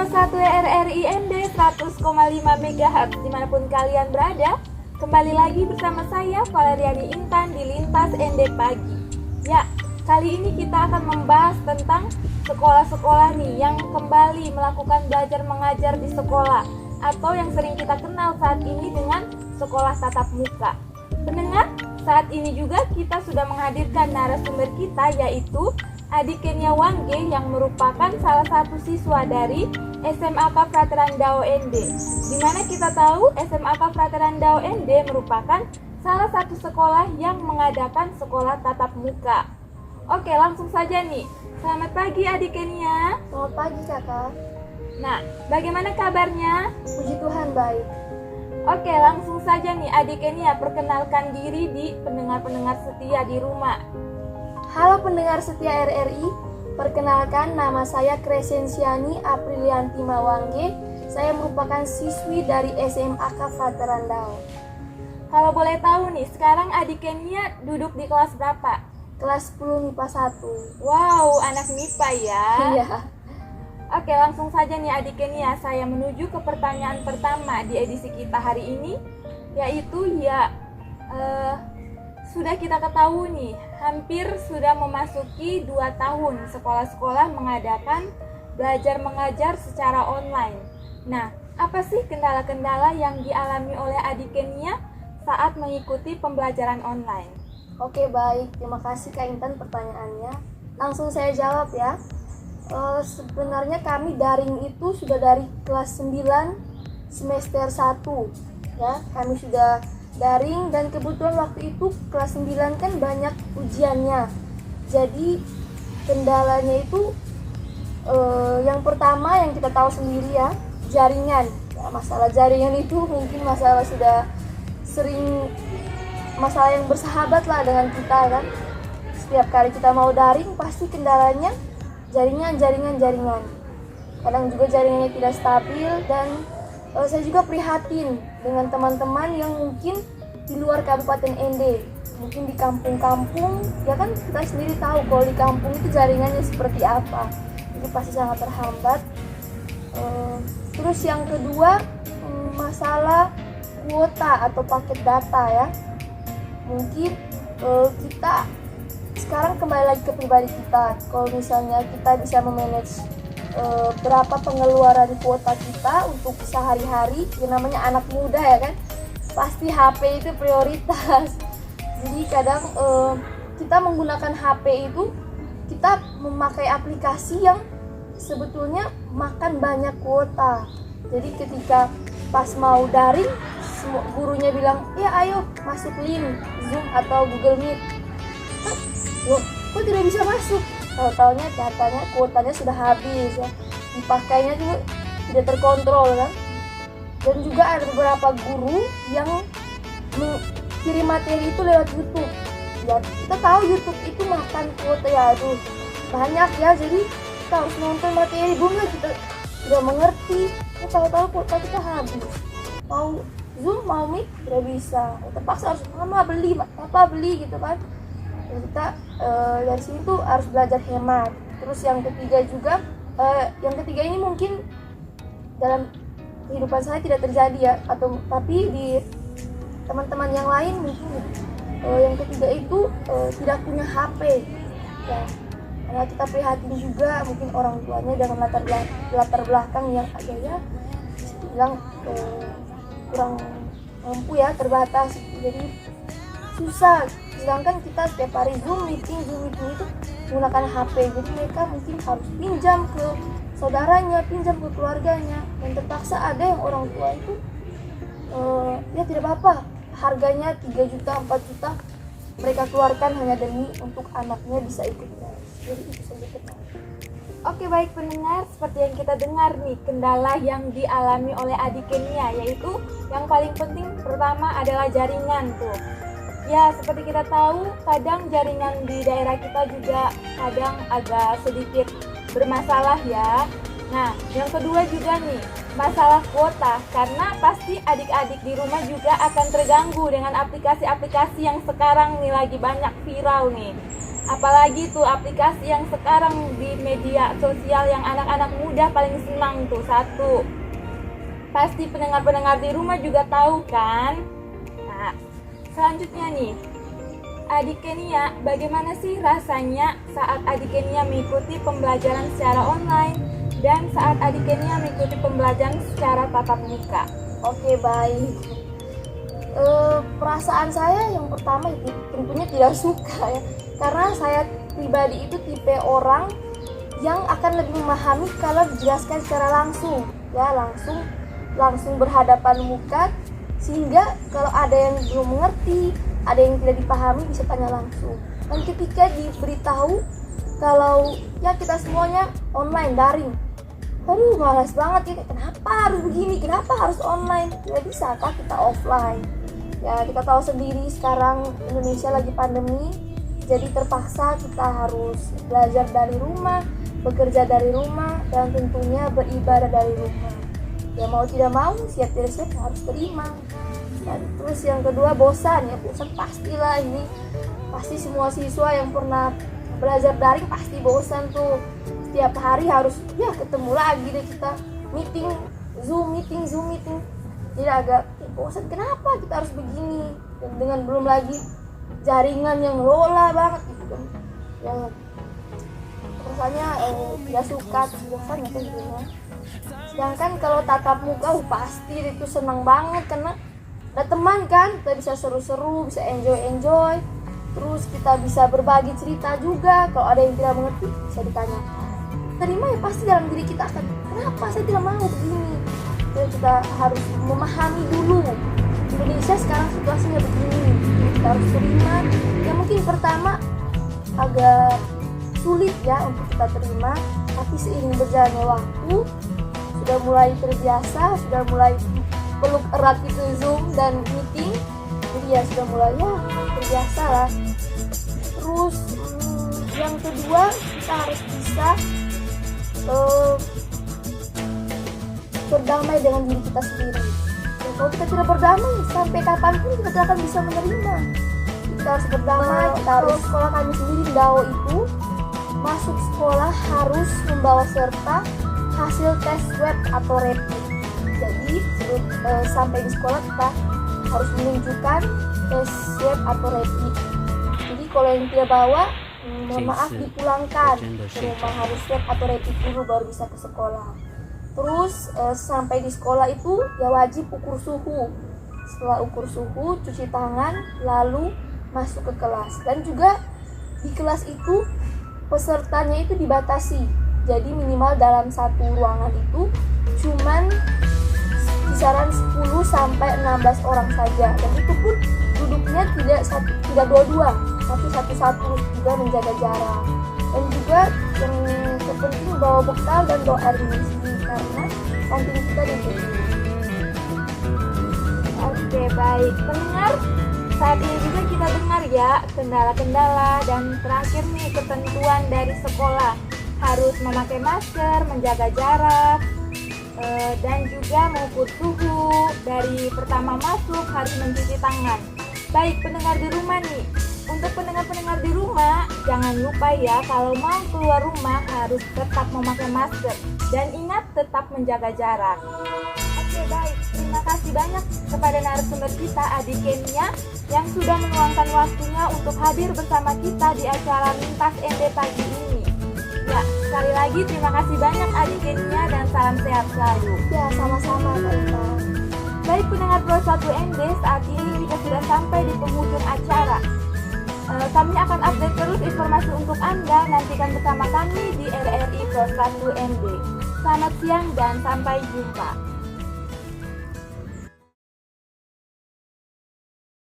101 RRI ND 100,5 MHz dimanapun kalian berada. Kembali lagi bersama saya Valeriani Intan di Lintas ND Pagi. Ya, kali ini kita akan membahas tentang sekolah-sekolah nih yang kembali melakukan belajar mengajar di sekolah, atau yang sering kita kenal saat ini dengan sekolah tatap muka. Pendengar, saat ini juga kita sudah menghadirkan narasumber kita, yaitu Adik Kenia Wangge yang merupakan salah satu siswa dari SMAK Frateran Dao ND. Dimana kita tahu SMAK Frateran Dao ND merupakan salah satu sekolah yang mengadakan sekolah tatap muka. Oke, langsung saja nih. Selamat pagi Adik Kenia. Selamat pagi kakak. Nah, bagaimana kabarnya? Puji Tuhan baik. Oke, langsung saja nih Adik Kenia, perkenalkan diri di pendengar-pendengar setia di rumah. Halo pendengar setia RRI, perkenalkan nama saya Crescensiani Aprilianti Mawangge. Saya merupakan siswi dari SMAK Frateran Dao. Kalau boleh tahu nih, sekarang Adik Kenia duduk di kelas berapa? Kelas 10 MIPA 1. Wow, anak MIPA ya. Iya. Oke, langsung saja nih Adik Kenia, saya menuju ke pertanyaan pertama di edisi kita hari ini, yaitu sudah kita ketahui nih, hampir sudah memasuki 2 tahun sekolah-sekolah mengadakan belajar mengajar secara online. Nah, apa sih kendala-kendala yang dialami oleh Adik Kenia saat mengikuti pembelajaran online? Oke baik, terima kasih Kak Intan pertanyaannya. Langsung saya jawab ya. Sebenarnya kami daring itu sudah dari kelas 9 semester 1 ya. Kami sudah daring dan kebetulan waktu itu kelas 9 kan banyak ujiannya. Jadi kendalanya itu yang pertama yang kita tahu sendiri ya, jaringan. Ya, masalah jaringan itu mungkin masalah sudah sering, masalah yang bersahabat lah dengan kita kan. Setiap kali kita mau daring pasti kendalanya jaringan. Kadang juga jaringannya tidak stabil dan saya juga prihatin dengan teman-teman yang mungkin di luar Kabupaten ND, mungkin di kampung-kampung, ya kan kita sendiri tahu kalau di kampung itu jaringannya seperti apa, jadi pasti sangat terhambat. Terus yang kedua, masalah kuota atau paket data ya. Mungkin kita sekarang kembali lagi ke pribadi kita, kalau misalnya kita bisa memanage berapa pengeluaran kuota kita untuk sehari-hari, yang namanya anak muda ya kan, pasti HP itu prioritas. Jadi kadang kita menggunakan HP itu, kita memakai aplikasi yang sebetulnya makan banyak kuota. Jadi ketika pas mau daring, gurunya bilang, ya ayo masuk link Zoom atau Google Meet. Loh, kok tidak bisa masuk? Tahu-taunya datanya kuotanya sudah habis ya. Dipakainya juga tidak terkontrol kan. Dan juga ada beberapa guru yang kirim materi itu lewat YouTube. Ya, kita tahu YouTube itu makan kuota ya, aduh banyak ya. Jadi kita harus nonton materi, belum lagi kita tidak mengerti. Ya, tahu-tahu kuota kita habis. Mau Zoom, mau Meet tidak bisa. Terpaksa harus beli gitu kan. Dan kita dari sini tuh harus belajar hemat. Terus yang ketiga juga, ini mungkin dalam kehidupan saya tidak terjadi ya, tapi di teman-teman yang lain mungkin yang ketiga itu tidak punya HP ya. Karena kita prihatin juga, mungkin orang tuanya dengan latar belakang yang agak ya bilang kurang mampu ya, terbatas, jadi susah. Sedangkan kita setiap hari Zoom meeting itu menggunakan HP, jadi mereka mungkin harus pinjam ke saudaranya, pinjam ke keluarganya, dan terpaksa ada yang orang tua itu ya tidak apa-apa, harganya 3 juta, 4 juta mereka keluarkan hanya demi untuk anaknya bisa ikut les. Jadi itu sedikit. Oke baik pendengar, seperti yang kita dengar nih, kendala yang dialami oleh Adik Kenia, yaitu yang paling penting pertama adalah jaringan tuh. Ya, seperti kita tahu, kadang jaringan di daerah kita juga kadang agak sedikit bermasalah ya. Nah, yang kedua juga nih, masalah kuota, karena pasti adik-adik di rumah juga akan terganggu dengan aplikasi-aplikasi yang sekarang nih lagi banyak viral nih. Apalagi tuh aplikasi yang sekarang di media sosial yang anak-anak muda paling senang tuh. Satu, pasti pendengar-pendengar di rumah juga tahu kan. Nah, selanjutnya nih, Adik Kenia, bagaimana sih rasanya saat Adik Kenia mengikuti pembelajaran secara online dan saat Adik Kenia mengikuti pembelajaran secara tatap muka? Oke, baik. Perasaan saya yang pertama itu tentunya tidak suka ya, karena saya pribadi itu tipe orang yang akan lebih memahami kalau dijelaskan secara langsung ya, langsung berhadapan muka, sehingga kalau ada yang belum mengerti, ada yang tidak dipahami bisa tanya langsung. Dan ketika diberitahu kalau ya kita semuanya online daring, aduh malas banget ya, kenapa harus begini, kenapa harus online, tidak bisa kah kita offline. Ya kita tahu sendiri sekarang Indonesia lagi pandemi, jadi terpaksa kita harus belajar dari rumah, bekerja dari rumah, dan tentunya beribadah dari rumah. Ya mau tidak mau, siap tidak siap harus terima. Dan terus yang kedua bosan ya, bosan pastilah, ini pasti semua siswa yang pernah belajar daring pasti bosan tuh. Setiap hari harus ya ketemu lagi deh kita, meeting, zoom meeting. Jadi agak bosan, kenapa kita harus begini, dan dengan belum lagi jaringan yang lola banget gitu kan, yang rasanya tidak suka, bosan ya tentunya. Sedangkan kalau tatap muka pasti itu senang banget karena ada teman kan, kita bisa seru-seru, bisa enjoy, terus kita bisa berbagi cerita juga. Kalau ada yang tidak mengerti bisa ditanyakan, terima ya, pasti dalam diri kita akan, kenapa saya tidak mau begini. Jadi kita harus memahami dulu Indonesia sekarang situasinya begini, kita harus terima. Ya mungkin pertama agak sulit ya untuk kita terima, tapi seiring berjalannya waktu sudah mulai terbiasa, sudah mulai peluk erat itu Zoom dan meeting, jadi ya sudah mulai ya terbiasa lah. Terus yang kedua, kita harus bisa berdamai dengan diri kita sendiri. Dan kalau kita tidak berdamai, sampai kapanpun kita tidak akan bisa menerima. Kita harus berdamai. Kita harus, sekolah kami sendiri DAO itu masuk sekolah harus membawa serta hasil tes web atau rapid. Jadi sampai di sekolah kita harus menunjukkan tes web atau rapid. Jadi kalau yang tidak bawa, mohon maaf dipulangkan ke rumah, harus swab atau rapid dulu baru bisa ke sekolah. Terus sampai di sekolah itu ya wajib ukur suhu. Setelah ukur suhu, cuci tangan, lalu masuk ke kelas. Dan juga di kelas itu pesertanya itu dibatasi. Jadi minimal dalam satu ruangan itu cuman kisaran 10 sampai 16 orang saja. Dan itu pun duduknya tidak dua-dua, tapi satu-satu, juga menjaga jarak. Dan juga yang terpenting bawa bekal dan bawa air minum karena kantin kita ditutup. Oke, baik pendengar, saat ini juga kita dengar ya kendala-kendala dan terakhir nih ketentuan dari sekolah, harus memakai masker, menjaga jarak, dan juga mengukur suhu. Dari pertama masuk harus mencuci tangan. Baik pendengar di rumah nih, untuk pendengar-pendengar di rumah, jangan lupa ya kalau mau keluar rumah harus tetap memakai masker dan ingat tetap menjaga jarak. Oke baik, terima kasih banyak kepada narasumber kita Adik Kenia yang sudah meluangkan waktunya untuk hadir bersama kita di acara Lintas ND pagi ini. Ya, sekali lagi terima kasih banyak Adik Kenia dan salam sehat selalu. Ya, sama-sama Kak Ita. Baik pendengar Pro 1 ND, saat ini kita sudah sampai di penghujung acara. Kami akan update terus informasi untuk Anda. Nantikan bersama kami di RRI Pro 1 ND. Selamat siang dan sampai jumpa.